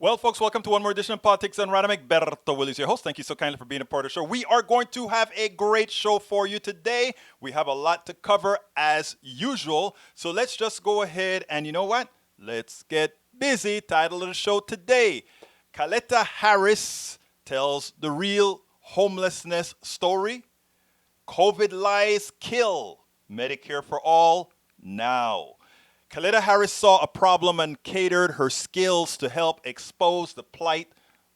Well, folks, welcome to one more edition of Politics and Random. Berto Willis, your host. Thank you so kindly for being a part of the show. We are going to have a great show for you today. We have a lot to cover as usual. So let's just go ahead and you know what? Let's get busy. Title of the show today, Caletta Harris tells the real homelessness story. COVID lies kill. Medicare for all now. Caletta Harris saw a problem and catered her skills to help expose the plight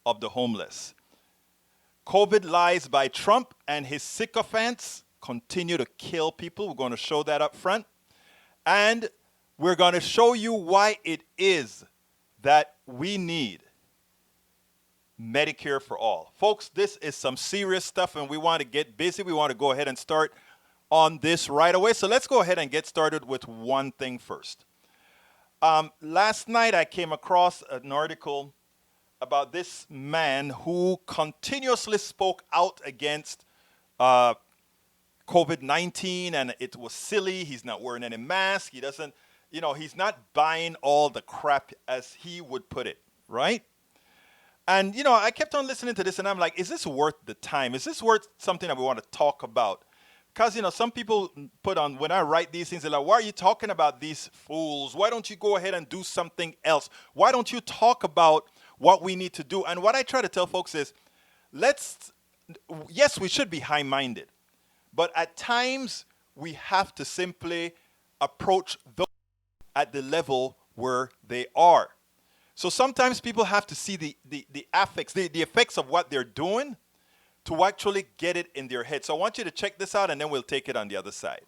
of the homeless. COVID lies by Trump and his sycophants continue to kill people. We're going to show that up front. And we're going to show you why it is that we need Medicare for all. Folks, this is some serious stuff and we want to get busy. We want to go ahead and start on this right away. So let's go ahead and get started with one thing first. Last night I came across an article about this man who continuously spoke out against COVID-19 and it was silly. He's not wearing any mask. He doesn't, he's not buying all the crap as he would put it, right? And, I kept on listening to this and I'm like, is this worth the time? Is this worth something that we want to talk about? Because, some people put on, when I write these things, they're like, why are you talking about these fools? Why don't you go ahead and do something else? Why don't you talk about what we need to do? And what I try to tell folks is, yes, we should be high-minded. But at times, we have to simply approach those at the level where they are. So sometimes people have to see the effects of what they're doing to actually get it in their head. So I want you to check this out and then we'll take it on the other side.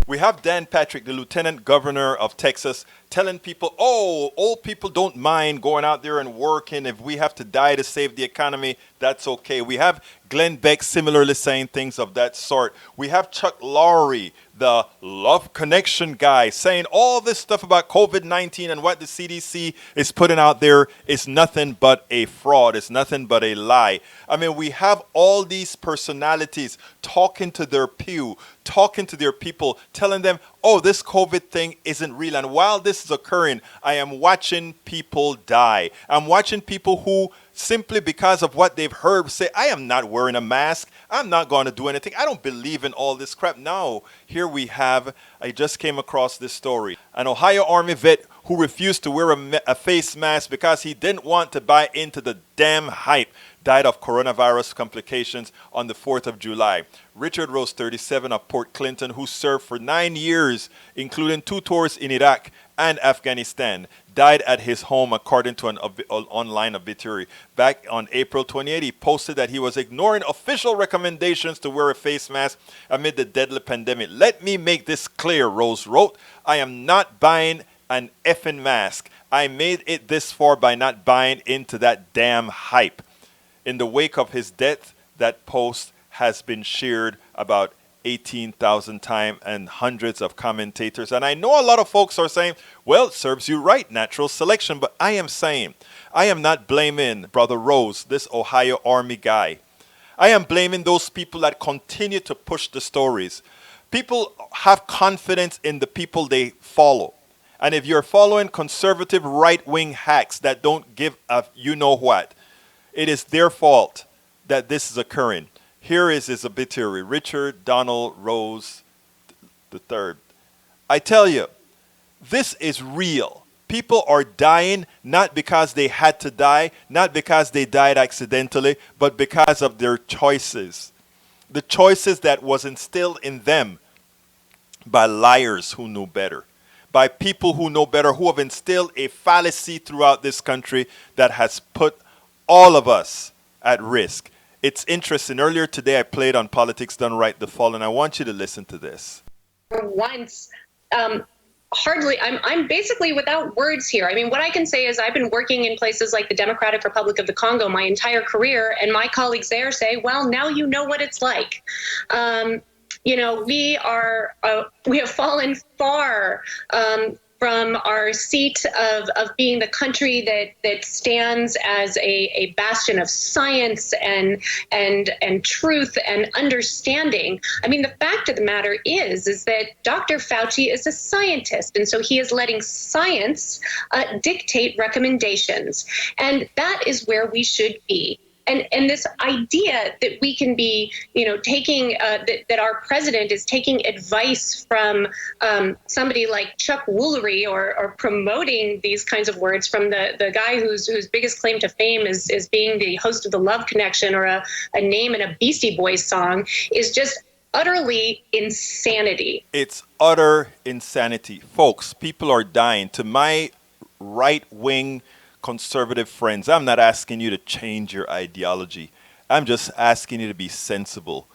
We have Dan Patrick, the Lieutenant Governor of Texas, telling people, old people don't mind going out there and working. If we have to die to save the economy, that's okay. We have Glenn Beck similarly saying things of that sort. We have Chuck Lorre, the Love Connection guy, saying all this stuff about COVID-19 and what the CDC is putting out there is nothing but a fraud. It's nothing but a lie. I mean, we have all these personalities talking to their pew, talking to their people, telling them, this COVID thing isn't real. And while this is occurring, I am watching people die. I'm watching people who simply because of what they've heard say, I am not wearing a mask. I'm not going to do anything. I don't believe in all this crap. Now, here we have, I just came across this story. An Ohio Army vet who refused to wear a face mask because he didn't want to buy into the damn hype died of coronavirus complications on the 4th of July. Richard Rose, 37, of Port Clinton, who served for 9 years, including 2 tours in Iraq and Afghanistan, died at his home, according to an online obituary. Back on April 28, he posted that he was ignoring official recommendations to wear a face mask amid the deadly pandemic. Let me make this clear, Rose wrote. I am not buying an effing mask. I made it this far by not buying into that damn hype. In the wake of his death, that post has been shared about 18,000 times and hundreds of commentators. And I know a lot of folks are saying, well, it serves you right, natural selection. But I am saying, I am not blaming Brother Rose, this Ohio Army guy. I am blaming those people that continue to push the stories. People have confidence in the people they follow. And if you're following conservative right-wing hacks that don't give a you-know-what, it is their fault that this is occurring. Here is his obituary, Richard Donald Rose III. I tell you, this is real. People are dying not because they had to die, not because they died accidentally, but because of their choices. The choices that was instilled in them by liars who knew better, by people who know better, who have instilled a fallacy throughout this country that has put all of us at risk. It's interesting. Earlier today, I played on Politics Done Right the Fall, and I want you to listen to this. Once, hardly, I'm basically without words here. I mean, what I can say is I've been working in places like the Democratic Republic of the Congo my entire career, and my colleagues there say, well, now you know what it's like. We have fallen far from our seat of being the country that stands as a bastion of science and truth and understanding. I mean, the fact of the matter is that Dr. Fauci is a scientist, and so he is letting science dictate recommendations, and that is where we should be. And this idea that we can be, taking that our president is taking advice from somebody like Chuck Woolery or promoting these kinds of words from the guy whose biggest claim to fame is being the host of the Love Connection or a name in a Beastie Boys song is just utterly insanity. It's utter insanity. Folks, people are dying. To my right-wing conservative friends, I'm not asking you to change your ideology. I'm just asking you to be sensible.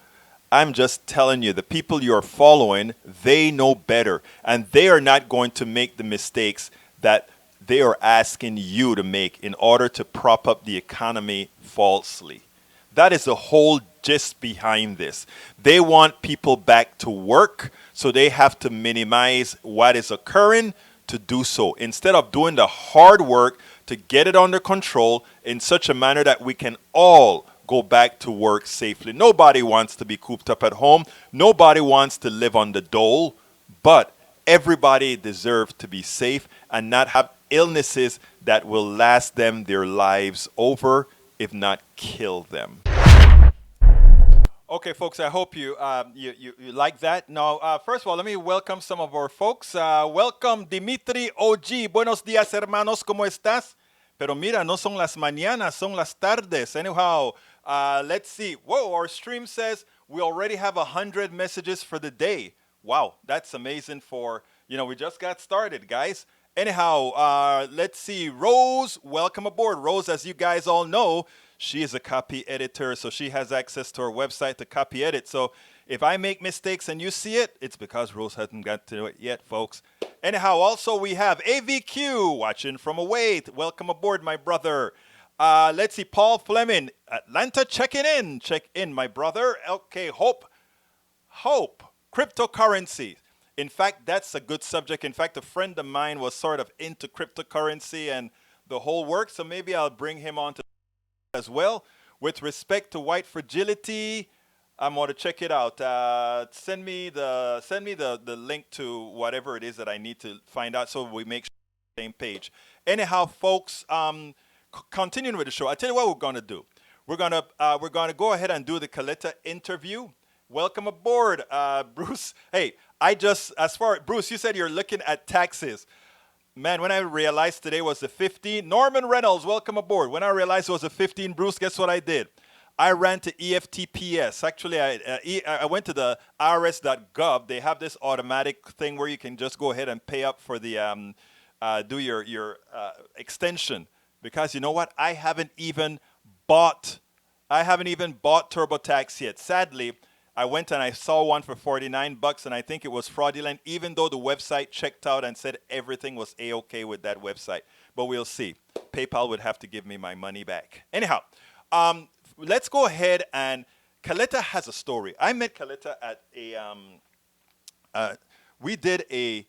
I'm just telling you, the people you're following, they know better. And they are not going to make the mistakes that they are asking you to make in order to prop up the economy falsely. That is the whole gist behind this. They want people back to work, so they have to minimize what is occurring to do so, instead of doing the hard work to get it under control in such a manner that we can all go back to work safely. Nobody wants to be cooped up at home. Nobody wants to live on the dole, but everybody deserves to be safe and not have illnesses that will last them their lives over, if not kill them. Okay, folks, I hope you like that. Now, first of all, let me welcome some of our folks. Welcome, Dimitri OG. Buenos días, hermanos. ¿Cómo estás? Pero mira, no son las mañanas, son las tardes. Anyhow, let's see. Whoa, our stream says we already have 100 messages for the day. Wow, that's amazing for, we just got started, guys. Anyhow, let's see. Rose, welcome aboard. Rose, as you guys all know, she is a copy editor, so she has access to our website to copy edit. So if I make mistakes and you see it, it's because Rose hasn't got to it yet, folks. Anyhow, also we have AVQ watching from away. Welcome aboard, my brother. Let's see, Paul Fleming, Atlanta checking in. Check in, my brother. Okay, Hope, cryptocurrency. In fact, that's a good subject. In fact, a friend of mine was sort of into cryptocurrency and the whole work, so maybe I'll bring him on to as well. With respect to white fragility, I'm going to check it out. Send me the link to whatever it is that I need to find out so we make sure we're on the same page. Anyhow, folks, continuing with the show, I tell you what we're going to do. We're going to go ahead and do the Caletta interview. Welcome aboard, Bruce. Hey, Bruce, you said you're looking at taxes. Man, when I realized today was the 15th, Norman Reynolds, welcome aboard. When I realized it was the 15th, Bruce, guess what I did? I ran to EFTPS. Actually, I went to the IRS.gov. They have this automatic thing where you can just go ahead and pay up for the do your extension. Because you know what? I haven't even bought TurboTax yet. Sadly, I went and I saw one for $49 and I think it was fraudulent, even though the website checked out and said everything was A-okay with that website. But we'll see. PayPal would have to give me my money back. Anyhow, let's go ahead and Caletta has a story. I met Caletta at we did a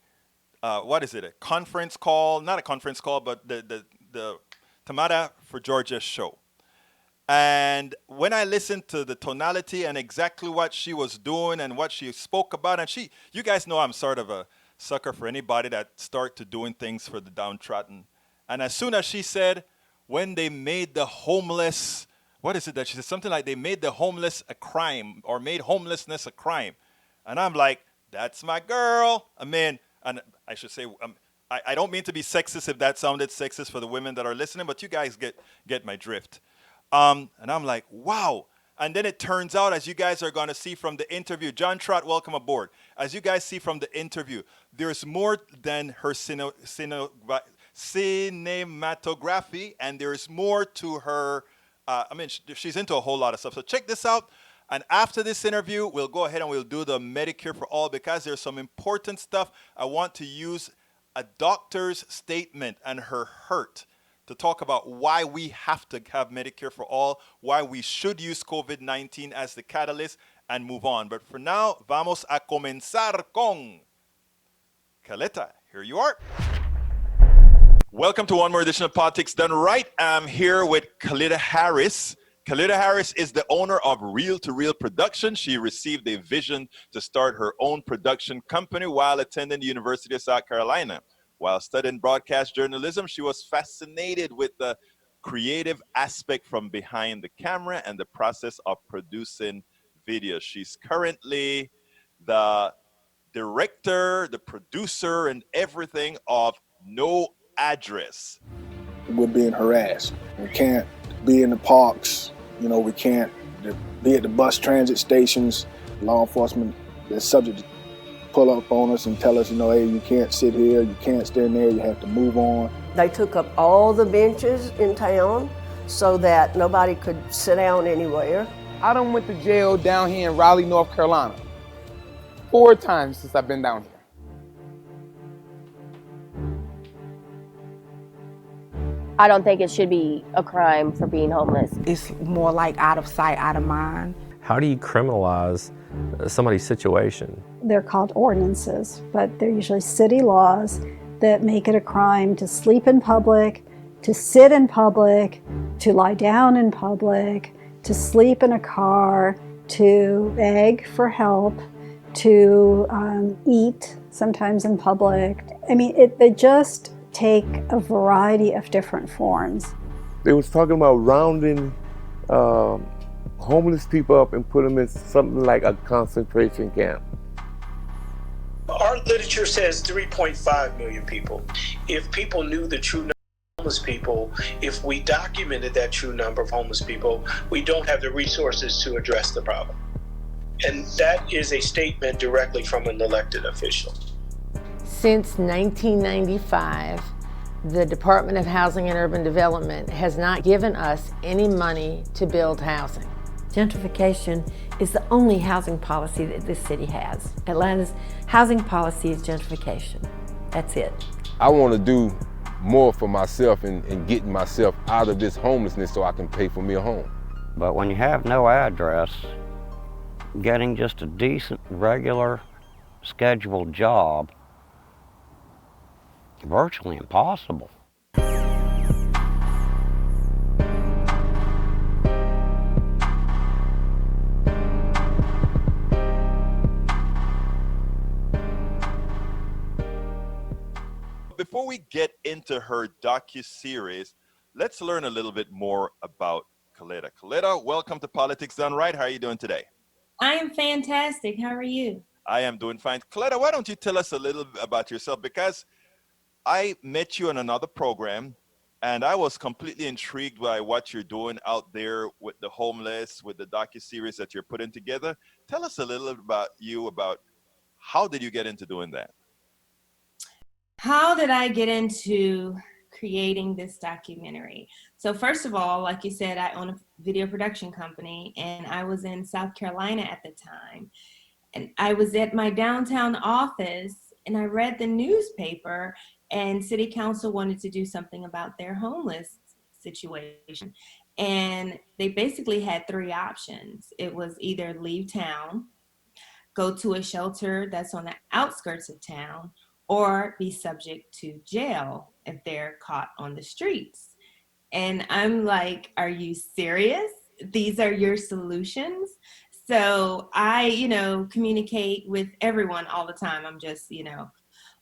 conference call, not a conference call, but the Tamara for Georgia show. And when I listened to the tonality and exactly what she was doing and what she spoke about, and you guys know I'm sort of a sucker for anybody that start to doing things for the downtrodden. And as soon as she said, when they made the homeless, what is it that she said? Something like they made the homeless a crime or made homelessness a crime. And I'm like, that's my girl. I mean, and I should say, I don't mean to be sexist if that sounded sexist for the women that are listening, but you guys get my drift. And I'm like, wow. And then it turns out, as you guys are going to see from the interview, John Trott, welcome aboard. As you guys see from the interview, there's more than her cinematography, and there's more to her. She's into a whole lot of stuff. So check this out. And after this interview, we'll go ahead and we'll do the Medicare for All, because there's some important stuff. I want to use a doctor's statement and her hurt to talk about why we have to have Medicare for all, why we should use COVID-19 as the catalyst, and move on. But for now, vamos a comenzar con Caletta. Here you are. Welcome to one more edition of Politics Done Right. I'm here with Caletta Harris. Caletta Harris is the owner of Reel to Reel Production. She received a vision to start her own production company while attending the University of South Carolina. While studying broadcast journalism, she was fascinated with the creative aspect from behind the camera and the process of producing videos. She's currently the director, the producer, and everything of NOADDRESS. We're being harassed. We can't be in the parks. We can't be at the bus transit stations. Law enforcement is subject to pull up on us and tell us, hey, you can't sit here, you can't stand there, you have to move on. They took up all the benches in town so that nobody could sit down anywhere. I done went to jail down here in Raleigh, North Carolina, 4 times since I've been down here. I don't think it should be a crime for being homeless. It's more like out of sight, out of mind. How do you criminalize somebody's situation? They're called ordinances, but they're usually city laws that make it a crime to sleep in public, to sit in public, to lie down in public, to sleep in a car, to beg for help, to eat sometimes in public. I mean, they just take a variety of different forms. They was talking about rounding homeless people up and put them in something like a concentration camp. Our literature says 3.5 million people. If people knew the true number of homeless people, if we documented that true number of homeless people, we don't have the resources to address the problem. And that is a statement directly from an elected official. Since 1995, the Department of Housing and Urban Development has not given us any money to build housing. Gentrification is the only housing policy that this city has. Atlanta's housing policy is gentrification. That's it. I want to do more for myself and getting myself out of this homelessness so I can pay for me a home. But when you have no address, getting just a decent, regular, scheduled job, virtually impossible. Before we get into her docu-series, let's learn a little bit more about Caletta. Caletta, welcome to Politics Done Right. How are you doing today? I am fantastic. How are you? I am doing fine. Caletta, why don't you tell us a little bit about yourself? Because I met you on another program, and I was completely intrigued by what you're doing out there with the homeless, with the docu-series that you're putting together. Tell us a little about how did you get into doing that? How did I get into creating this documentary? So first of all, like you said, I own a video production company, and I was in South Carolina at the time. And I was at my downtown office, and I read the newspaper, and city council wanted to do something about their homeless situation. And they basically had 3 options. It was either leave town, go to a shelter that's on the outskirts of town, or be subject to jail if they're caught on the streets. And I'm like, are you serious? These are your solutions? So I, communicate with everyone all the time. I'm just,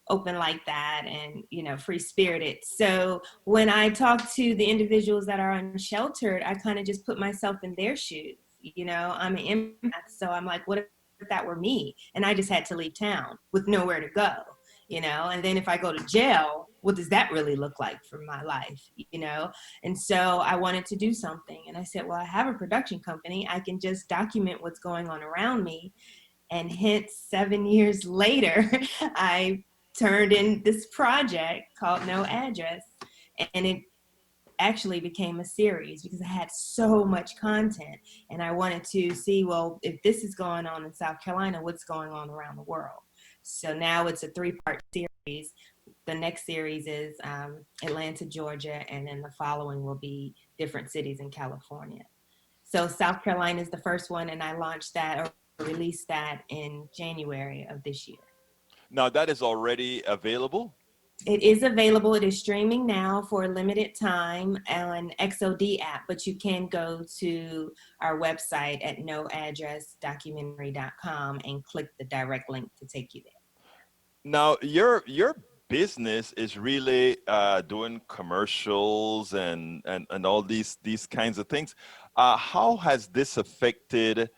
open like that and, free-spirited. So when I talk to the individuals that are unsheltered, I kind of just put myself in their shoes. I'm an empath, so I'm like, what if that were me? And I just had to leave town with nowhere to go. And then if I go to jail, what does that really look like for my life, And so I wanted to do something. And I said, well, I have a production company. I can just document what's going on around me. And hence 7 years later, I turned in this project called NOADDRESS. And it actually became a series because I had so much content. And I wanted to see, well, if this is going on in South Carolina, what's going on around the world? So now it's a 3-part series. The next series is Atlanta, Georgia, and then the following will be different cities in California. So South Carolina is the first one, and I launched that or released that in January of this year. Now that is already available? It is available. It is streaming now for a limited time on XOD app, but you can go to our website at NOADDRESS and click the direct link to take you there. Now, your business is really doing commercials and all these kinds of things. How has this affected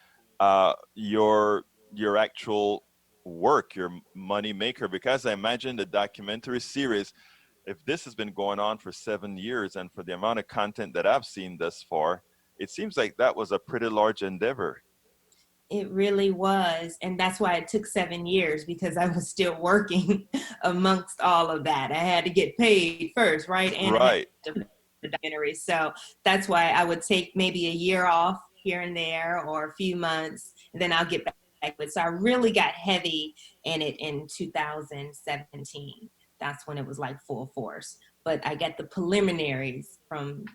your actual work, your money maker? Because I imagine the documentary series, if this has been going on for 7 years, and for the amount of content that I've seen thus far, it seems like that was a pretty large endeavor. It really was. And that's why it took 7 years, because I was still working amongst all of that. I had to get paid first, right? And I had to do the documentary. So that's why I would take maybe a year off here and there, or a few months, and then I'll get back with it. So I really got heavy in it in 2017. That's when it was like full force. But I got the preliminaries from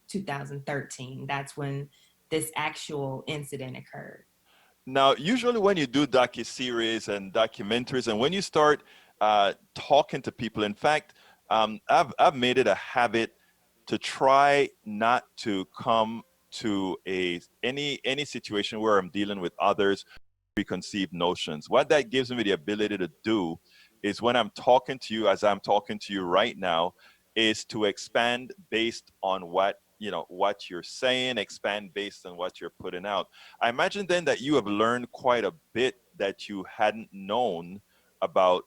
2013. That's when this actual incident occurred. Now, usually when you do docuseries and documentaries, and when you start talking to people, in fact, I've made it a habit to try not to come to any situation where I'm dealing with others' preconceived notions. What that gives me the ability to do is, when I'm talking to you, as I'm talking to you right now, is to expand based on what you're saying, expand based on what you're putting out. I imagine then that you have learned quite a bit that you hadn't known about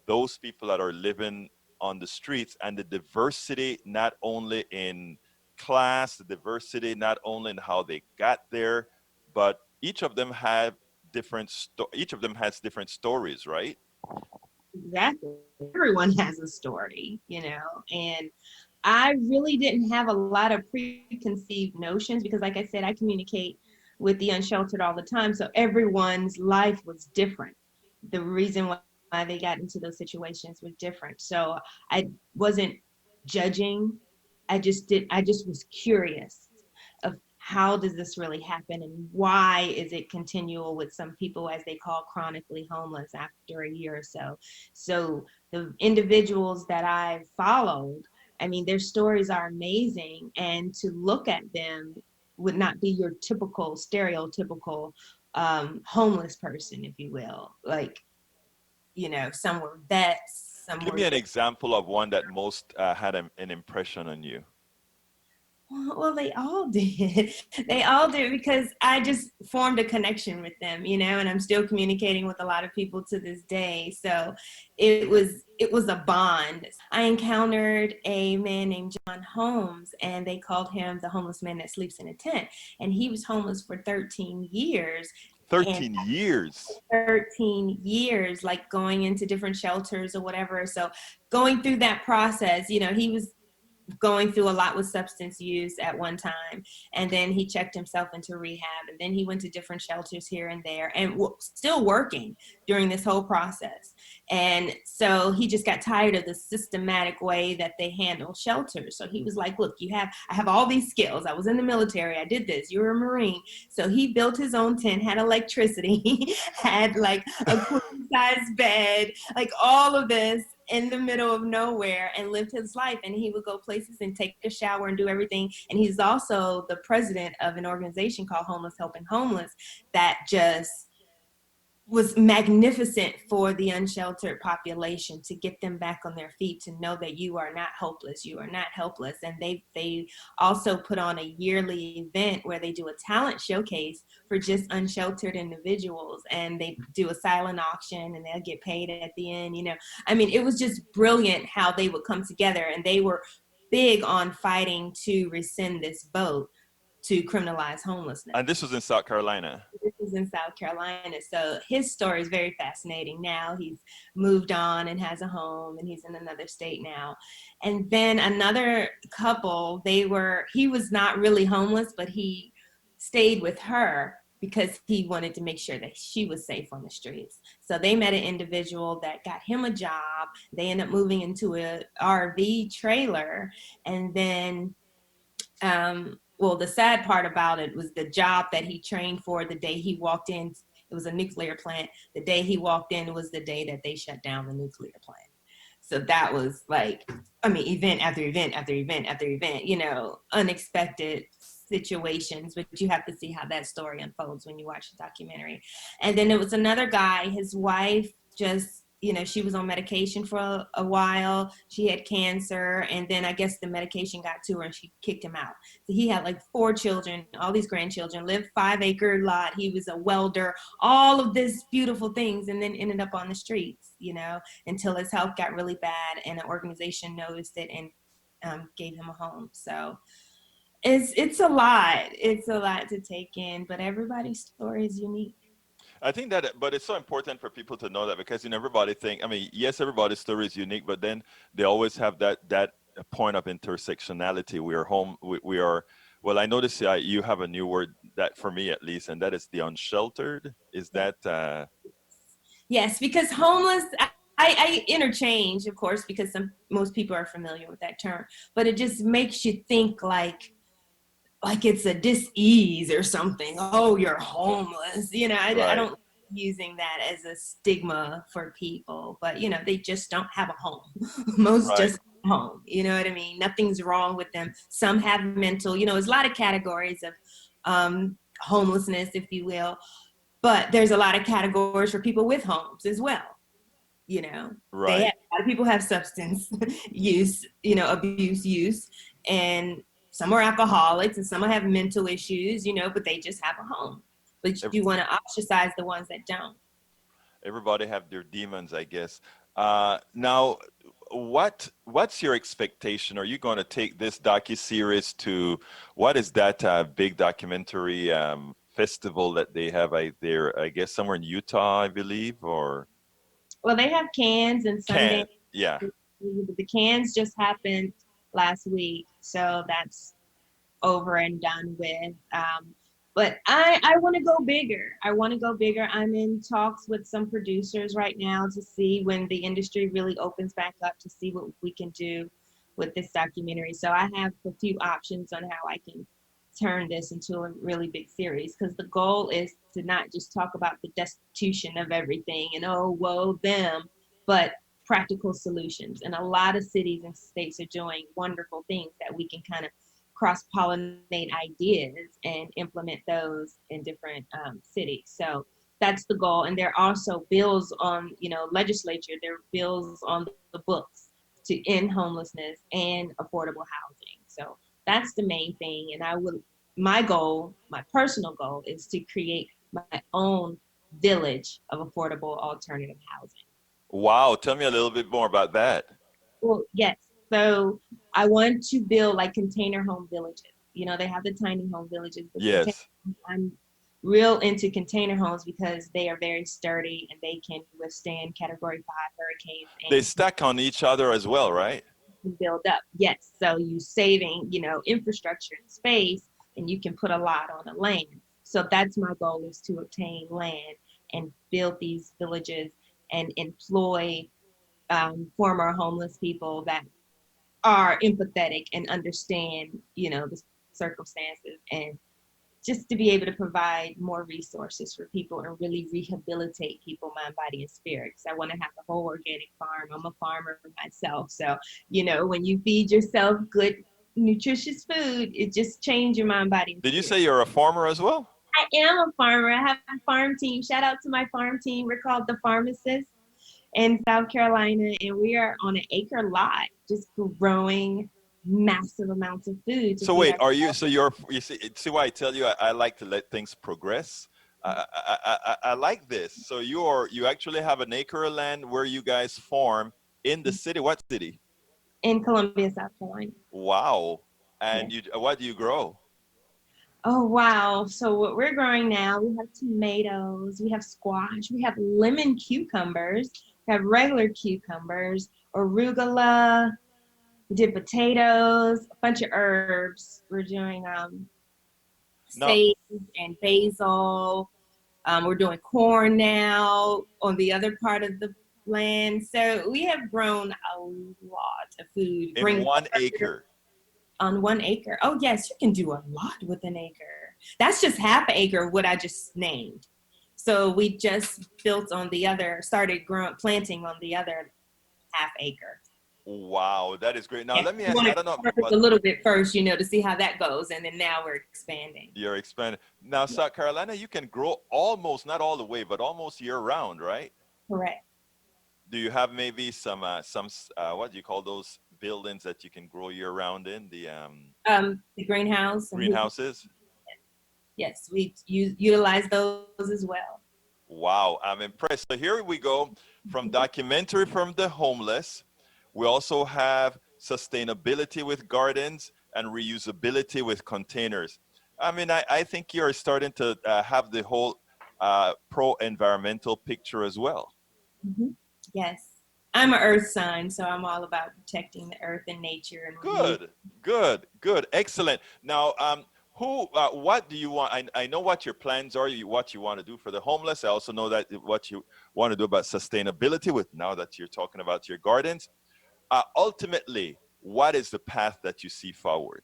those people that are living on the streets, and the diversity, not only in class, the diversity not only in how they got there, but each of them has different stories, right? Exactly. Everyone has a story, and I really didn't have a lot of preconceived notions, because like I said, I communicate with the unsheltered all the time. So everyone's life was different. The reason why they got into those situations was different. So I wasn't judging. I just was curious of, how does this really happen, and why is it continual with some people, as they call chronically homeless, after a year or so. So the individuals that I followed, I mean, their stories are amazing, and to look at them would not be your typical, stereotypical homeless person, if you will. Like, some were vets, some Give me an example of one that most had an impression on you. Well, they all did. They all did, because I just formed a connection with them, and I'm still communicating with a lot of people to this day. So it was a bond. I encountered a man named John Holmes, and they called him the homeless man that sleeps in a tent. And he was homeless for 13 years. 13 years? 13 years, like going into different shelters or whatever. So going through that process, he was going through a lot with substance use at one time, and then he checked himself into rehab, and then he went to different shelters here and there, and still working during this whole process. And so he just got tired of the systematic way that they handle shelters. So he was like, look, I have all these skills. I was in the military. I did this. You're a Marine. So he built his own tent, had electricity, had like a queen size bed, like all of this in the middle of nowhere, and lived his life. And he would go places and take a shower and do everything. And he's also the president of an organization called Homeless Helping Homeless, that just was magnificent for the unsheltered population, to get them back on their feet, to know that you are not hopeless, you are not helpless. And they also put on a yearly event where they do a talent showcase for just unsheltered individuals, and they do a silent auction, and they'll get paid at the end. I mean, it was just brilliant how they would come together, and they were big on fighting to rescind this vote to criminalize homelessness. And this was in South Carolina? This was in South Carolina. So his story is very fascinating. Now he's moved on and has a home, and he's in another state now. And then another couple, he was not really homeless, but he stayed with her because he wanted to make sure that she was safe on the streets. So they met an individual that got him a job. They ended up moving into a RV trailer, and then well, the sad part about it was the job that he trained for the day he walked in. It was a nuclear plant. The day he walked in was the day that they shut down the nuclear plant. So that was like, I mean, event after event after event after event, you know, unexpected situations, but you have to see how that story unfolds when you watch the documentary. And then there was another guy, his wife just, you know, she was on medication for a while. She had cancer, and then I guess the medication got to her and she kicked him out. So he had like 4 children, all these grandchildren, lived 5-acre lot. He was a welder, all of these beautiful things, and then ended up on the streets, you know, until his health got really bad and an organization noticed it and gave him a home. So it's a lot. It's a lot to take in, but everybody's story is unique. I think that, but it's so important for people to know that, because, you know, everybody think, I mean, yes, everybody's story is unique, but then they always have that point of intersectionality. We are home, we are, well, I noticed you have a new word that, for me at least, and that is the unsheltered. Is that? Yes, because homeless, I interchange, of course, because most people are familiar with that term, but it just makes you think like it's a dis-ease or something. Oh, you're homeless. You know, Right. I don't like using that as a stigma for people, but you know, they just don't have a home. Most Right. just have a home. You know what I mean? Nothing's wrong with them. Some have mental, you know, there's a lot of categories of homelessness, if you will, but there's a lot of categories for people with homes as well. You know, Right. a lot of people have substance use, you know, abuse use, and some are alcoholics and some have mental issues, you know, but they just have a home. But you want to ostracize the ones that don't. Everybody have their demons, I guess. Now, what's your expectation? Are you going to take this docuseries to, what is that big documentary festival that they have out there? I guess somewhere in Utah, I believe, or? Well, they have Cannes and Sunday. Yeah. The Cannes just happened last week, so that's over and done with. But I want to go bigger. I want to go bigger. I'm in talks with some producers right now to see when the industry really opens back up, to see what we can do with this documentary. So I have a few options on how I can turn this into a really big series, because the goal is to not just talk about the destitution of everything and oh, woe them, but practical solutions. And a lot of cities and states are doing wonderful things that we can kind of cross-pollinate ideas and implement those in different cities. So that's the goal. And there are also bills on, you know, legislature, there are bills on the books to end homelessness and affordable housing. So that's the main thing. And my goal, my personal goal, is to create my own village of affordable alternative housing. Wow. Tell me a little bit more about that. Well, yes. So I want to build like container home villages. You know, they have the tiny home villages. But yes. I'm real into container homes because they are very sturdy and they can withstand Category 5 hurricanes. And they stack on each other as well, right? Build up. Yes. So you saving, you know, infrastructure and space, and you can put a lot on the land. So that's my goal, is to obtain land and build these villages and employ former homeless people that are empathetic and understand, you know, the circumstances, and just to be able to provide more resources for people and really rehabilitate people, mind, body, and spirit. Because I want to have the whole organic farm. I'm a farmer myself. So, you know, when you feed yourself good, nutritious food, it just changes your mind, body, and Did spirit. you say you're a farmer as well? I am a farmer. I have a farm team. Shout out to my farm team. We're called the Pharmacists in South Carolina, and we are on an acre lot, just growing massive amounts of food. So wait, are you, so you see why I tell you I like to let things progress? I like this. So you actually have an acre of land where you guys farm in the city. What city? In Columbia, South Carolina. Wow. And what do you grow? Oh, wow. So what we're growing now, we have tomatoes, we have squash, we have lemon cucumbers, we have regular cucumbers, arugula, we did potatoes, a bunch of herbs. We're doing sage and basil. We're doing corn now on the other part of the land. So we have grown a lot of food. In 1 acre. On 1 acre. Oh, yes, you can do a lot with an acre. That's just half an acre of what I just named. So we just built on the other, started planting on the other half acre. Wow, that is great. Now, Yeah, let me we ask you, wanna I don't know, start with but a little bit first, to see how that goes, and then now we're expanding. you're expanding. Now, South Carolina, you can grow almost, not all the way, but almost year round, right? Correct. Do you have maybe some what do you call those buildings that you can grow year round in? The greenhouse. Greenhouses? Yes, we utilize those as well. Wow, I'm impressed. So here we go from documentary from the homeless. We also have sustainability with gardens and reusability with containers. I mean, I think you're starting to have the whole pro-environmental picture as well. Yes. I'm an earth sign, so I'm all about protecting the earth and nature. And Good, excellent. Now, what do you want? I know what your plans are, what you want to do for the homeless. I also know that what you want to do about sustainability with now that you're talking about your gardens. Ultimately, what is the path that you see forward?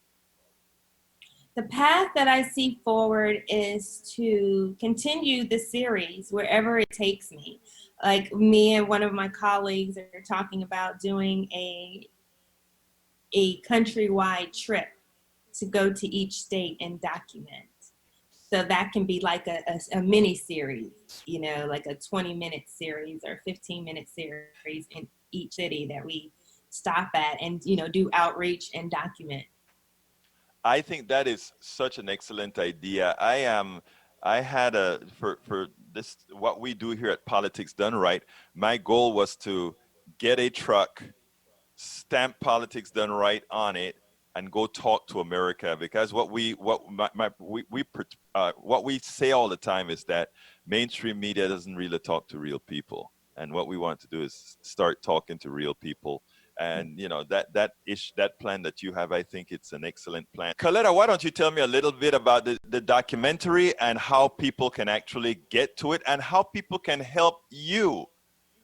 The path that I see forward is to continue the series wherever it takes me. Like me and one of my colleagues are talking about doing a countrywide trip to go to each state and document. So that can be like a mini series, like a 20-minute series or 15-minute series in each city that we stop at and, do outreach and document. I think that is such an excellent idea. I had for this, what we do here at Politics Done Right, my goal was to get a truck, stamp Politics Done Right on it, and go talk to America, because what we say all the time is that mainstream media doesn't really talk to real people, and what we want to do is start talking to real people. And that plan that you have, I think it's an excellent plan. Caletta, why don't you tell me a little bit about the documentary and how people can actually get to it and how people can help you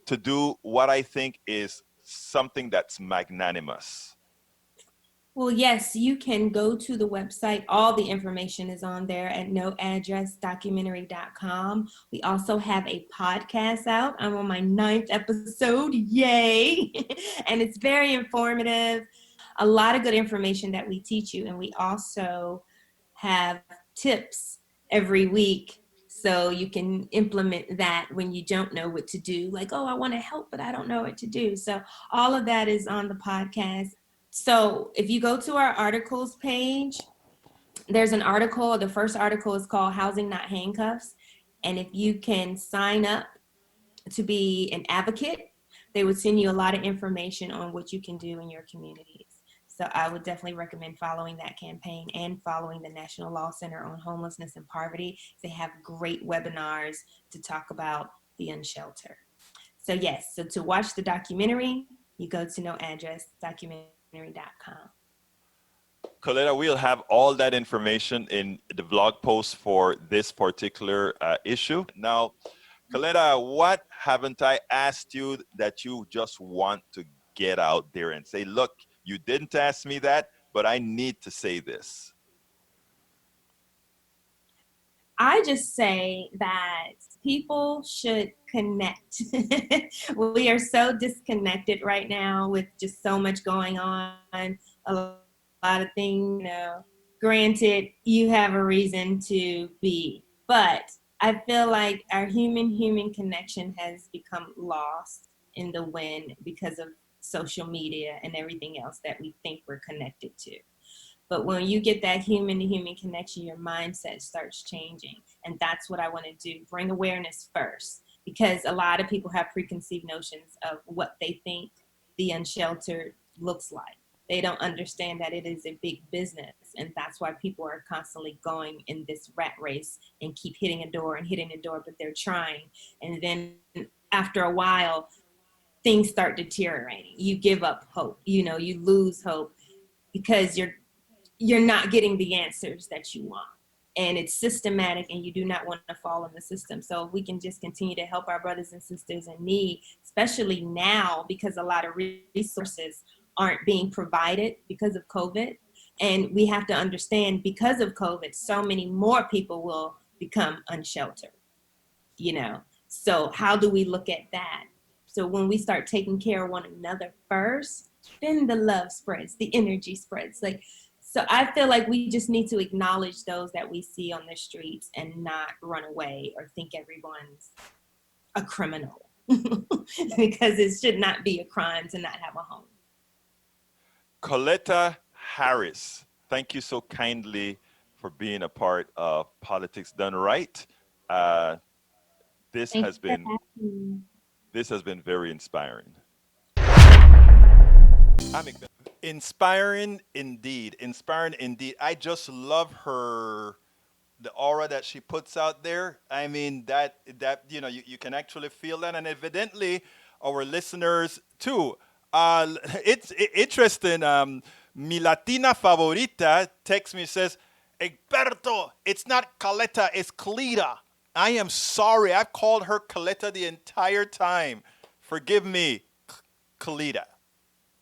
to do what I think is something that's magnanimous? Well, yes, you can go to the website. All the information is on there at NOADDRESSdocumentary.com. We also have a podcast out. I'm on my 9th episode. Yay! And it's very informative. A lot of good information that we teach you. And we also have tips every week, so you can implement that when you don't know what to do. Like, oh, I want to help, but I don't know what to do. So all of that is on the podcast. So if you go to our articles page, there's an article. The first article is called Housing Not Handcuffs. And if you can sign up to be an advocate, they would send you a lot of information on what you can do in your communities. So I would definitely recommend following that campaign and following the National Law Center on Homelessness and Poverty. They have great webinars to talk about the unsheltered. So yes, so to watch the documentary, you go to NOADDRESSdocumentary.com. Caletta, we'll have all that information in the blog post for this particular issue. Now, Caletta, what haven't I asked you that you just want to get out there and say, look, you didn't ask me that, but I need to say this? I just say that people should connect. We are so disconnected right now with just so much going on, a lot of things, Granted, you have a reason to be, but I feel like our human connection has become lost in the wind because of social media and everything else that we think we're connected to. But when you get that human-to-human connection, your mindset starts changing. And that's what I want to do, bring awareness first. Because a lot of people have preconceived notions of what they think the unsheltered looks like. They don't understand that it is a big business. And that's why people are constantly going in this rat race and keep hitting a door, but they're trying. And then after a while, things start deteriorating. You give up hope. You lose hope because you're not getting the answers that you want. And it's systematic, and you do not want to fall in the system. So we can just continue to help our brothers and sisters in need, especially now because a lot of resources aren't being provided because of COVID. And we have to understand, because of COVID, so many more people will become unsheltered, So how do we look at that? So when we start taking care of one another first, then the love spreads, the energy spreads. Like, so I feel like we just need to acknowledge those that we see on the streets and not run away or think everyone's a criminal because it should not be a crime to not have a home. Caletta Harris, thank you so kindly for being a part of Politics Done Right. This has been very inspiring. Inspiring indeed. Inspiring indeed. I just love the aura that she puts out there. I mean, that you can actually feel that, and evidently our listeners too. It's interesting. Mi Latina favorita texts me, says, Egberto, it's not Caletta, it's Caletta. I am sorry. I've called her Caletta the entire time. Forgive me, Caletta.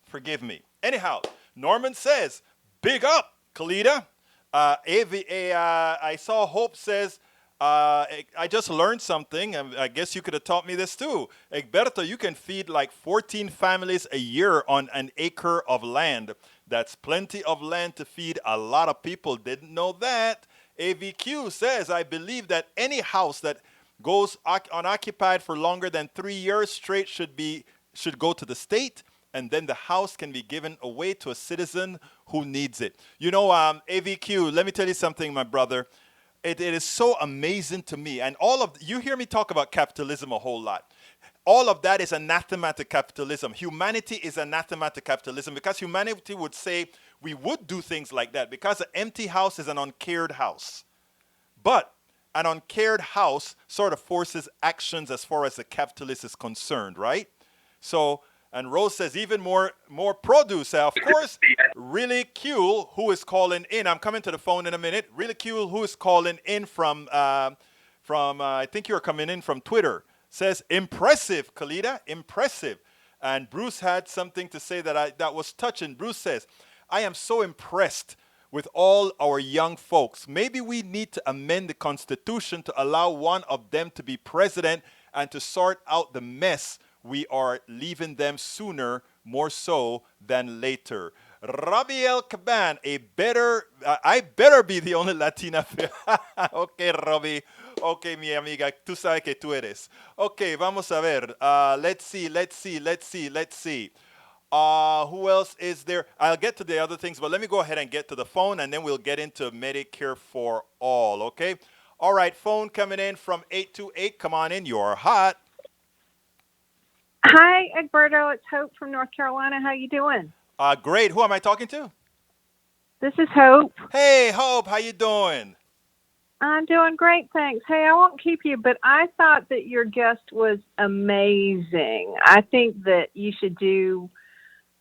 Forgive me. Anyhow, Norman says, big up, Caletta. I saw Hope says, I just learned something. I guess you could have taught me this too. Egberto, you can feed like 14 families a year on an acre of land. That's plenty of land to feed a lot of people. Didn't know that. AVQ says, I believe that any house that goes unoccupied for longer than 3 years straight should go to the state, and then the house can be given away to a citizen who needs it. You know, AVQ, let me tell you something, my brother. It is so amazing to me. And you hear me talk about capitalism a whole lot. All of that is anathema to capitalism. Humanity is anathema to capitalism because humanity would say we would do things like that because an empty house is an uncared house. But an uncared house sort of forces actions as far as the capitalist is concerned, right? So, and Rose says even more produce. Of course, Really Cool, who is calling in. I'm coming to the phone in a minute. Really Cool, who is calling in from I think you're coming in from Twitter, says, impressive, Caletta, impressive. And Bruce had something to say that was touching. Bruce says, I am so impressed with all our young folks. Maybe we need to amend the Constitution to allow one of them to be president and to sort out the mess we are leaving them sooner, more so than later. Rabiel Caban, I better be the only Latina. Okay, Robbie. Okay, mi amiga, tú sabes que tú eres. Okay, vamos a ver. Let's see. Who else is there? I'll get to the other things, but let me go ahead and get to the phone, and then we'll get into Medicare for all, okay? All right, phone coming in from 828. Come on in. You're hot. Hi, Egberto. It's Hope from North Carolina. How you doing? Great. Who am I talking to? This is Hope. Hey, Hope. How you doing? I'm doing great, thanks. Hey, I won't keep you, but I thought that your guest was amazing. I think that you should do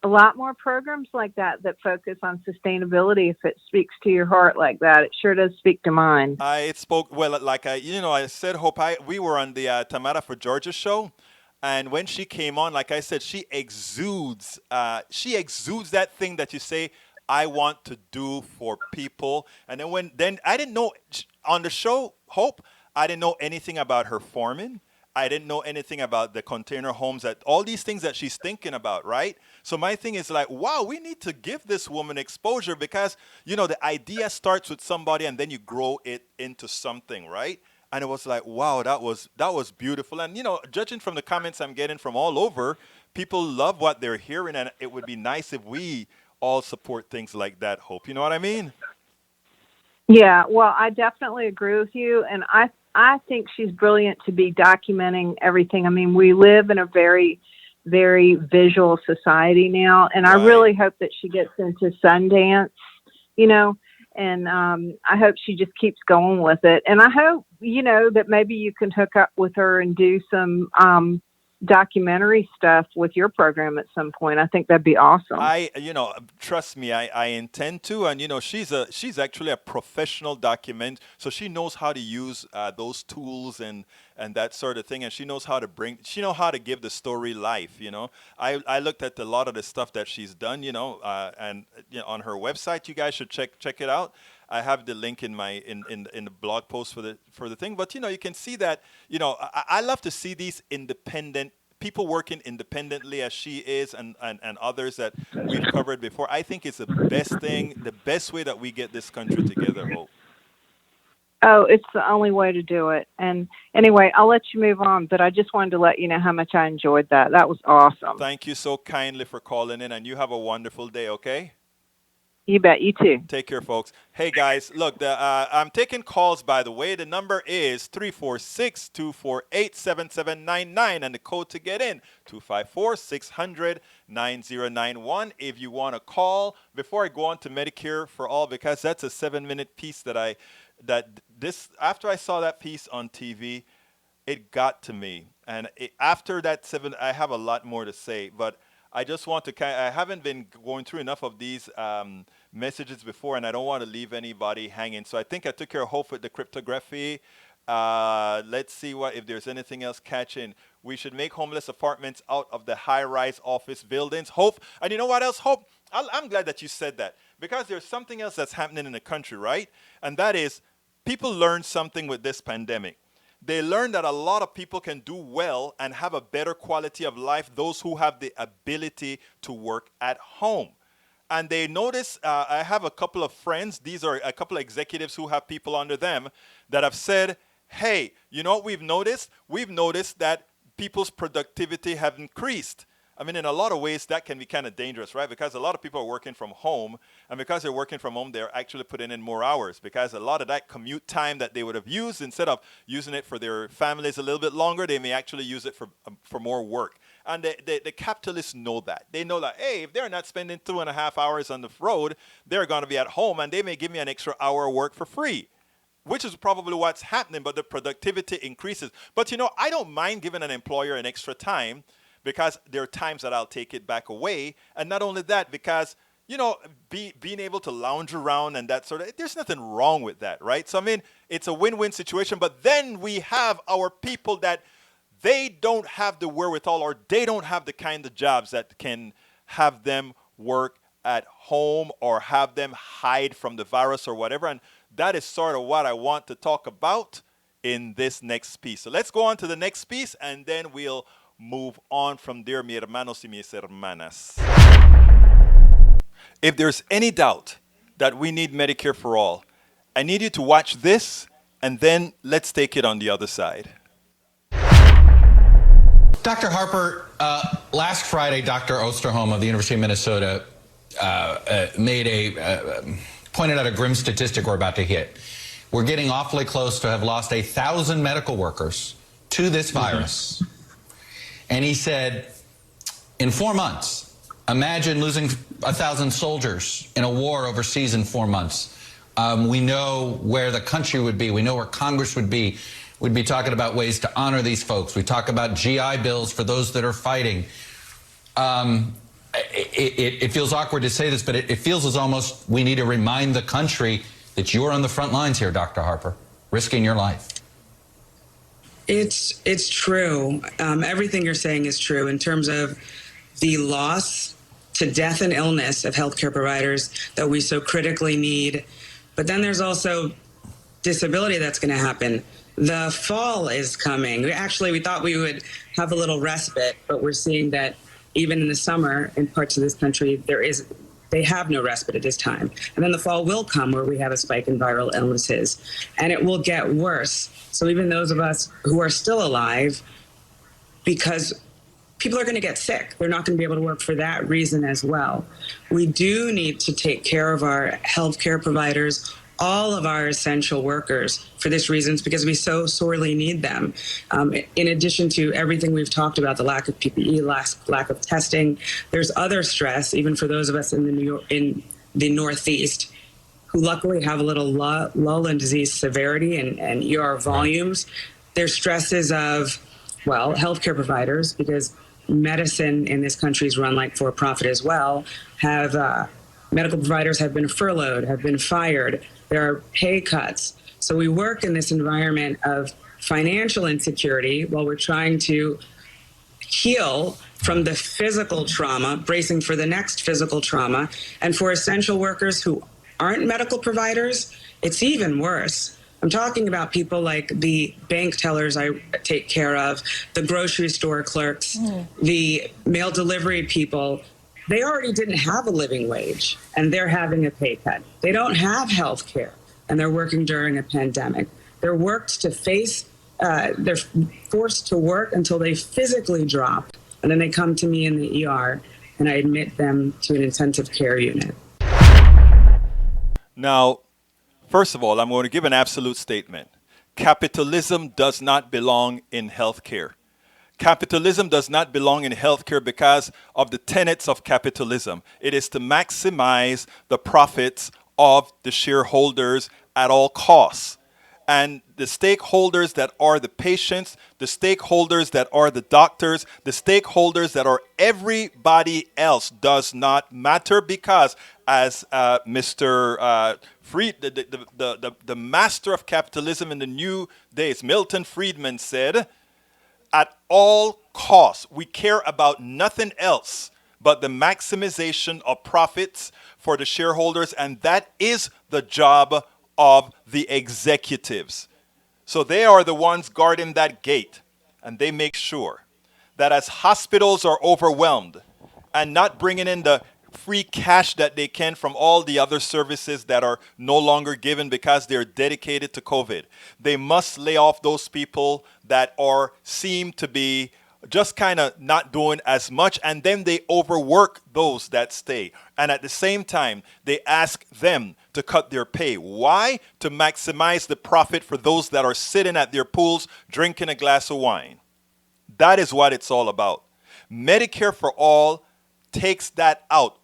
a lot more programs like that focus on sustainability if it speaks to your heart like that. It sure does speak to mine. It spoke, well, like I said, Hope, we were on the Tamara for Georgia show. And when she came on, like I said, she exudes that thing that you say, I want to do for people. And then I didn't know on the show, Hope, I didn't know anything about her farming. I didn't know anything about the container homes, that all these things that she's thinking about, right? So my thing is like, wow, we need to give this woman exposure because, the idea starts with somebody and then you grow it into something, right? And it was like, wow, that was beautiful. And, judging from the comments I'm getting from all over, people love what they're hearing. And it would be nice if we all support things like that, Hope. You know what I mean? Yeah, well, I definitely agree with you. And I think she's brilliant to be documenting everything. I mean, we live in a very, very visual society now. And right. I really hope that she gets into Sundance, and I hope she just keeps going with it. And I hope, that maybe you can hook up with her and do some documentary stuff with your program at some point. I think that'd be awesome. Trust me, I intend to. And, she's actually a professional document. So she knows how to use those tools and that sort of thing. And she knows how to give the story life, I looked at a lot of the stuff that she's done, and on her website, you guys should check it out. I have the link in the blog post for the thing, but you can see that I love to see these independent people working independently as she is and others that we've covered before, I think it's the best thing, the best way that we get this country together, Hope. Oh, it's the only way to do it. And anyway, I'll let you move on, but I just wanted to let you know how much I enjoyed that. That was awesome. Thank you so kindly for calling in, and you have a wonderful day, okay? You bet. You too. Take care, folks. Hey, guys, look, I'm taking calls, by the way. The number is 346-248-7799, and the code to get in, 254-600-9091. If you want to call, before I go on to Medicare for All, because that's a 7-minute piece after I saw that piece on TV, it got to me. And after that I have a lot more to say, but I just want to I haven't been going through enough of these messages before, and I don't want to leave anybody hanging. So I think I took care of Hope with the cryptography. Let's see if there's anything else catching. We should make homeless apartments out of the high-rise office buildings. Hope, and you know what else, Hope? I'm glad that you said that, because there's something else that's happening in the country, right? And that is, people learned something with this pandemic. They learned that a lot of people can do well and have a better quality of life, those who have the ability to work at home. And they notice, I have a couple of friends, these are a couple of executives who have people under them that have said, hey, you know what we've noticed? We've noticed that people's productivity have increased. I mean, in a lot of ways, that can be kind of dangerous, right? Because a lot of people are working from home, and because they're working from home, they're actually putting in more hours, because a lot of that commute time that they would have used, instead of using it for their families a little bit longer, they may actually use it for more work. And the capitalists know that. They know that, hey, if they're not spending 2.5 hours on the road, they're going to be at home, and they may give me an extra hour of work for free, which is probably what's happening, but the productivity increases. But, you know, I don't mind giving an employer an extra time, because there are times that I'll take it back away. And not only that, because, you know, being able to lounge around and that sort of, there's nothing wrong with that, right? So, I mean, it's a win-win situation. But then we have our people that they don't have the wherewithal, or they don't have the kind of jobs that can have them work at home or have them hide from the virus or whatever. And that is sort of what I want to talk about in this next piece. So let's go on to the next piece, and then we'll move on from there, mi hermanos y mis hermanas. If there's any doubt that we need Medicare for all, I need you to watch this, and then let's take it on the other side. Dr. Harper, last Friday, Dr. Osterholm of the University of Minnesota pointed out a grim statistic we're about to hit. We're getting awfully close to have lost 1,000 medical workers to this virus. And he said, in 4 months, imagine losing 1,000 soldiers in a war overseas in 4 months. We know where the country would be. We know where Congress would be. We'd be talking about ways to honor these folks. We talk about GI bills for those that are fighting. It feels awkward to say this, but it feels as almost we need to remind the country that you're on the front lines here, Dr. Harper, risking your life. It's true. Everything you're saying is true in terms of the loss to death and illness of healthcare providers that we so critically need. But then there's also disability that's going to happen. The fall is coming. We thought we would have a little respite, but we're seeing that even in the summer in parts of this country, they have no respite at this time. And then the fall will come where we have a spike in viral illnesses, and it will get worse. So even those of us who are still alive, because people are going to get sick, they're not going to be able to work for that reason as well. We do need to take care of our healthcare providers, all of our essential workers for this reasons, because we so sorely need them. In addition to everything we've talked about, the lack of PPE, lack of testing, there's other stress, even for those of us in the Northeast, who luckily have a little lull in disease severity and ER volumes. There's stresses of, well, healthcare providers, because medicine in this country is run like for-profit as well, medical providers have been furloughed, have been fired. There are pay cuts. So we work in this environment of financial insecurity while we're trying to heal from the physical trauma, bracing for the next physical trauma. And for essential workers who aren't medical providers, it's even worse. I'm talking about people like the bank tellers I take care of, the grocery store clerks, the mail delivery people. They already didn't have a living wage and they're having a pay cut. They don't have health care and they're working during a pandemic. They're they're forced to work until they physically drop, and then they come to me in the ER and I admit them to an intensive care unit. Now, first of all, I'm going to give an absolute statement. Capitalism does not belong in healthcare. Capitalism does not belong in healthcare because of the tenets of capitalism. It is to maximize the profits of the shareholders at all costs. And the stakeholders that are the patients, the stakeholders that are the doctors, the stakeholders that are everybody else does not matter, because as Mr. Fried, the master of capitalism in the new days, Milton Friedman, said, at all costs, we care about nothing else but the maximization of profits for the shareholders, and that is the job of the executives. So they are the ones guarding that gate, and they make sure that as hospitals are overwhelmed and not bringing in the free cash that they can from all the other services that are no longer given because they're dedicated to COVID, they must lay off those people that seem to be just kind of not doing as much, and then they overwork those that stay. And at the same time, they ask them to cut their pay. Why? To maximize the profit for those that are sitting at their pools drinking a glass of wine. That is what it's all about. Medicare for All takes that out,